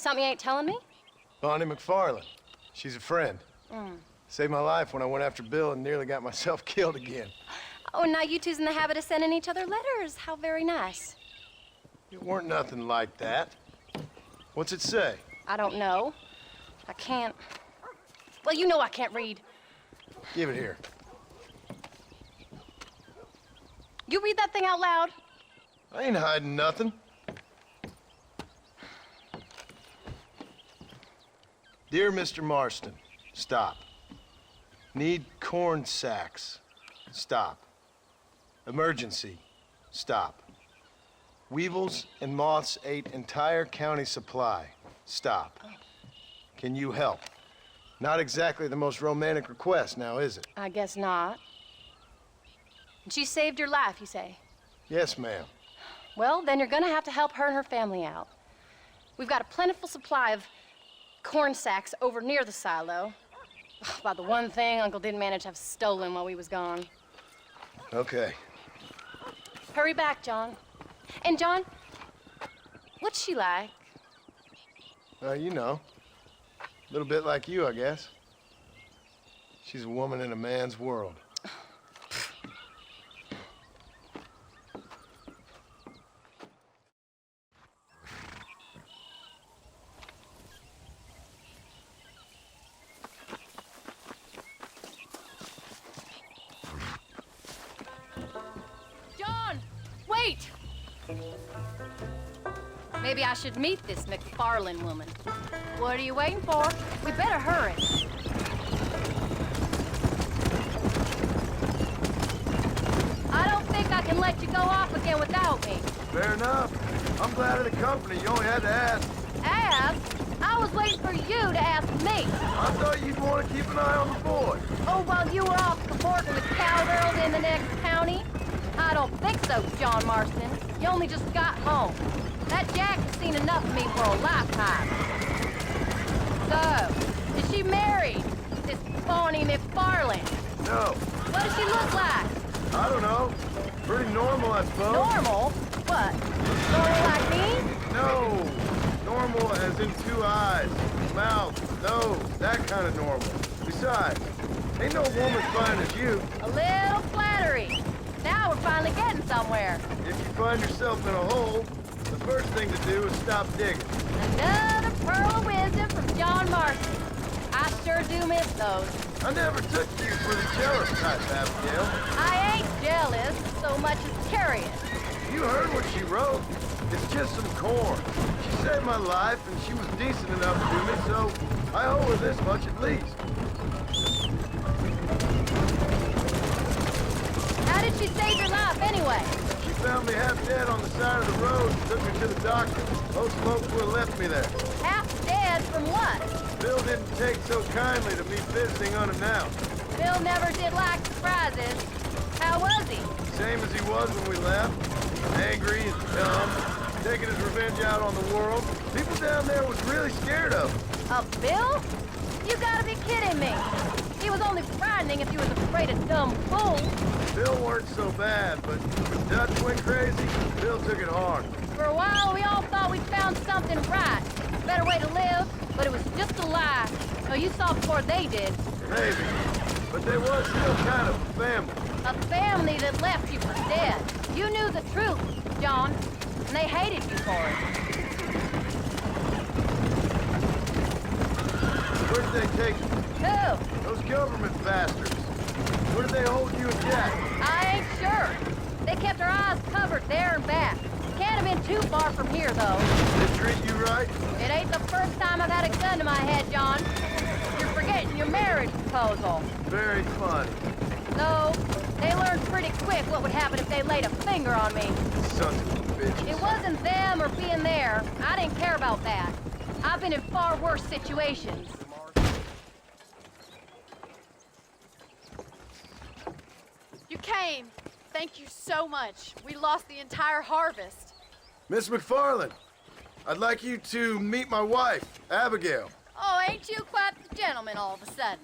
Something you ain't telling me? Bonnie McFarland. She's a friend. Mm. Saved my life when I went after Bill and nearly got myself killed again. Oh, and now you two's in the habit of sending each other letters. How very nice. It weren't nothing like that. What's it say? I don't know. I can't... Well, you know I can't read. Give it here. You read that thing out loud? I ain't hiding nothing. Dear Mr. Marston, stop. Need corn sacks. Stop. Emergency. Stop. Weevils and moths ate entire county supply. Stop. Can you help? Not exactly the most romantic request, now is it? I guess not. She saved your life, you say? Yes, ma'am. Well, then you're gonna have to help her and her family out. We've got a plentiful supply of corn sacks over near the silo. About the one thing Uncle didn't manage to have stolen while we was gone. Okay. Hurry back, John. And John, what's she like? You know. A little bit like you, I guess. She's a woman in a man's world. John, wait! Maybe I should meet this McFarland woman. What are you waiting for? We better hurry. I don't think I can let you go off again without me. Fair enough. I'm glad of the company. You only had to ask. Ask? I was waiting for you to ask me. I thought you'd want to keep an eye on the boy. Oh, while you were off cavorting with cowgirls in the next county? I don't think so, John Marston. You only just got home. That Jack has seen enough of me for a lifetime. So, is she married? This Bonnie McFarland? No. What does she look like? I don't know. Pretty normal, I suppose. Normal? What? Normal like me? No. Normal as in 2 eyes, mouth, nose, that kind of normal. Besides, ain't no woman fine as you. A little flattery. Now we're finally getting somewhere. If you find yourself in a hole, the first thing to do is stop digging. Another pearl of wisdom from John Marston. I sure do miss those. I never took you for the jealous type, Abigail. I ain't jealous so much as curious. You heard what she wrote. It's just some corn. She saved my life, and she was decent enough to me, so I owe her this much at least. How did she save your life anyway? She found me half dead on the side of the road and took me to the doctor. Most folks would have left me there. Half dead from what? Bill didn't take so kindly to me visiting unannounced. Bill never did like surprises. How was he? Same as he was when we left. Angry and dumb, taking his revenge out on the world. People down there was really scared of him. Of Bill? You gotta be kidding me. He was only frightening if you was afraid of dumb fools. Bill weren't so bad, but when Dutch went crazy, Bill took it hard. For a while, we all thought we'd found something right. A better way to live, but it was just a lie. So you saw before they did. Maybe. But they was still kind of a family. A family that left you for dead. You knew the truth, John, and they hated you for it. Where did they take you? Who? Those government bastards. Where did they hold you and Jack? I ain't sure. They kept our eyes covered there and back. Can't have been too far from here, though. They treat you right? It ain't the first time I've had a gun to my head, John. You're forgetting your marriage proposal. Very funny. No, they learned pretty quick what would happen if they laid a finger on me. Sons of bitches. It wasn't them or being there. I didn't care about that. I've been in far worse situations. You came. Thank you so much. We lost the entire harvest. Miss McFarland, I'd like you to meet my wife, Abigail. Oh, ain't you quite the gentleman all of a sudden?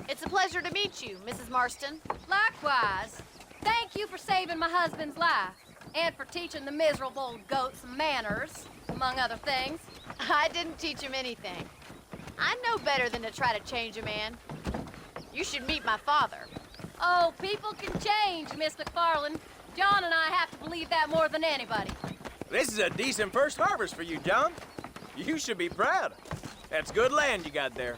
It's a pleasure to meet you, Mrs. Marston. Likewise. Thank you for saving my husband's life, and for teaching the miserable old goat some manners, among other things. I didn't teach him anything. I know better than to try to change a man. You should meet my father. Oh, people can change, Miss McFarland. John and I have to believe that more than anybody. This is a decent first harvest for you, John. You should be proud. That's good land you got there.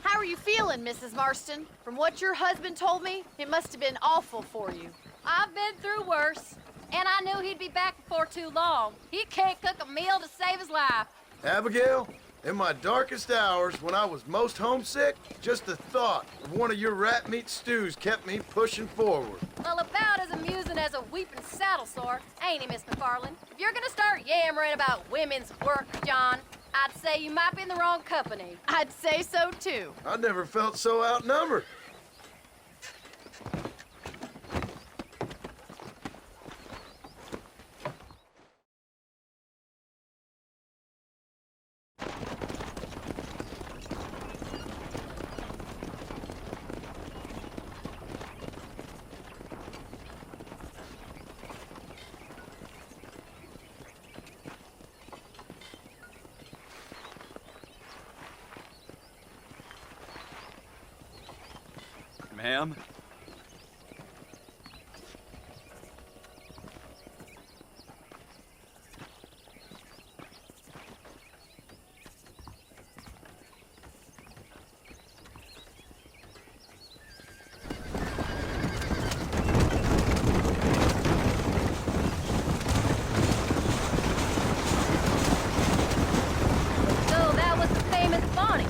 How are you feeling, Mrs. Marston? From what your husband told me, it must have been awful for you. I've been through worse, and I knew he'd be back before too long. He can't cook a meal to save his life. Abigail, in my darkest hours, when I was most homesick, just the thought of one of your rat meat stews kept me pushing forward. Well, about as amusing as a weeping saddle sore, ain't he, Miss McFarland? If you're gonna start yammering about women's work, John, I'd say you might be in the wrong company. I'd say so, too. I never felt so outnumbered. Ma'am? So that was the famous Bonnie.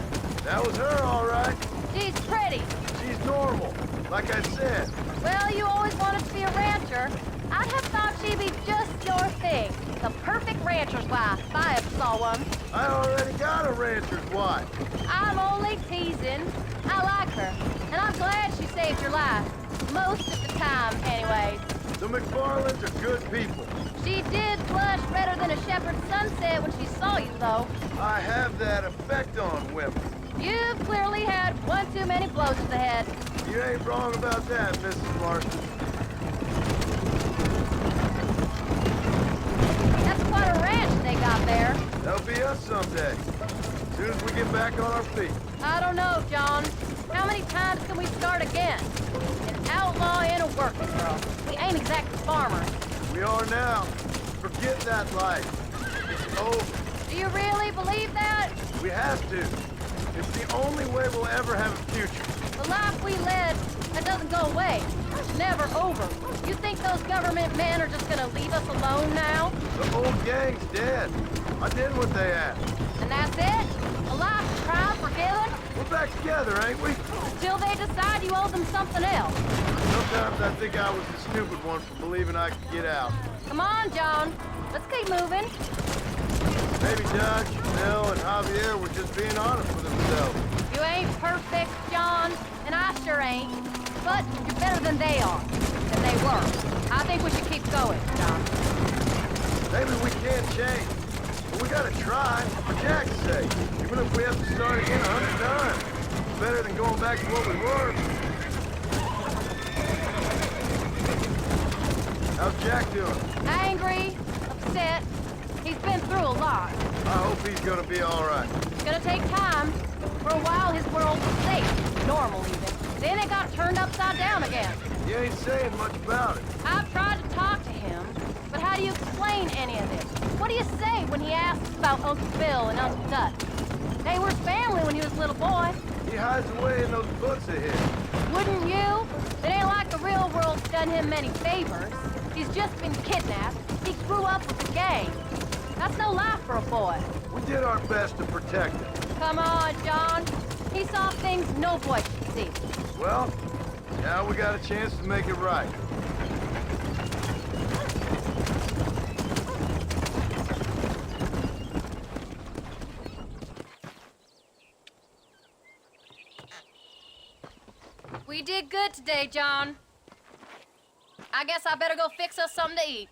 That was her, all right. She's pretty. She's normal, like I said. Well, you always wanted to be a rancher. I'd have thought she'd be just your thing. The perfect rancher's wife, if I ever saw one. I already got a rancher's wife. I'm only teasing. I like her, and I'm glad she saved your life. Most of the time, anyways. The McFarlands are good people. She did blush redder than a shepherd's sunset when she saw you, though. I have that effect on women. You've clearly had one too many blows to the head. You ain't wrong about that, Mrs. Marston. That's quite a ranch they got there. That'll be us someday. As soon as we get back on our feet. I don't know, John. How many times can we start again? An outlaw and a working girl. We ain't exactly farmers. We are now. Forget that life. It's over. Do you really believe that? We have to. It's the only way we'll ever have a future. The life we led, that doesn't go away. It's never over. You think those government men are just gonna leave us alone now? The old gang's dead. I did what they asked. And that's it? A life of crime forgiven? We're back together, ain't we? Until they decide you owe them something else. Sometimes I think I was the stupid one for believing I could get out. Come on, John. Let's keep moving. Maybe Dutch, Bill, and Javier were just being honest with themselves. You ain't perfect, John, and I sure ain't. But you're better than they are. Than they were. I think we should keep going, John. Maybe we can't change, but we gotta try, for Jack's sake. Even if we have to start again 100 times. It's better than going back to what we were. How's Jack doing? Angry, upset. He's been through a lot. I hope he's gonna be all right. It's gonna take time. For a while, his world was safe. Normal, even. Then it got turned upside down again. You ain't saying much about it. I've tried to talk to him, but how do you explain any of this? What do you say when he asks about Uncle Bill and Uncle Dutch? They were family when he was a little boy. He hides away in those books of his. Wouldn't you? It ain't like the real world's done him many favors. He's just been kidnapped. He grew up with the gang. That's no life for a boy. We did our best to protect him. Come on, John. He saw things no boy should see. Well, now we got a chance to make it right. We did good today, John. I guess I better go fix us something to eat.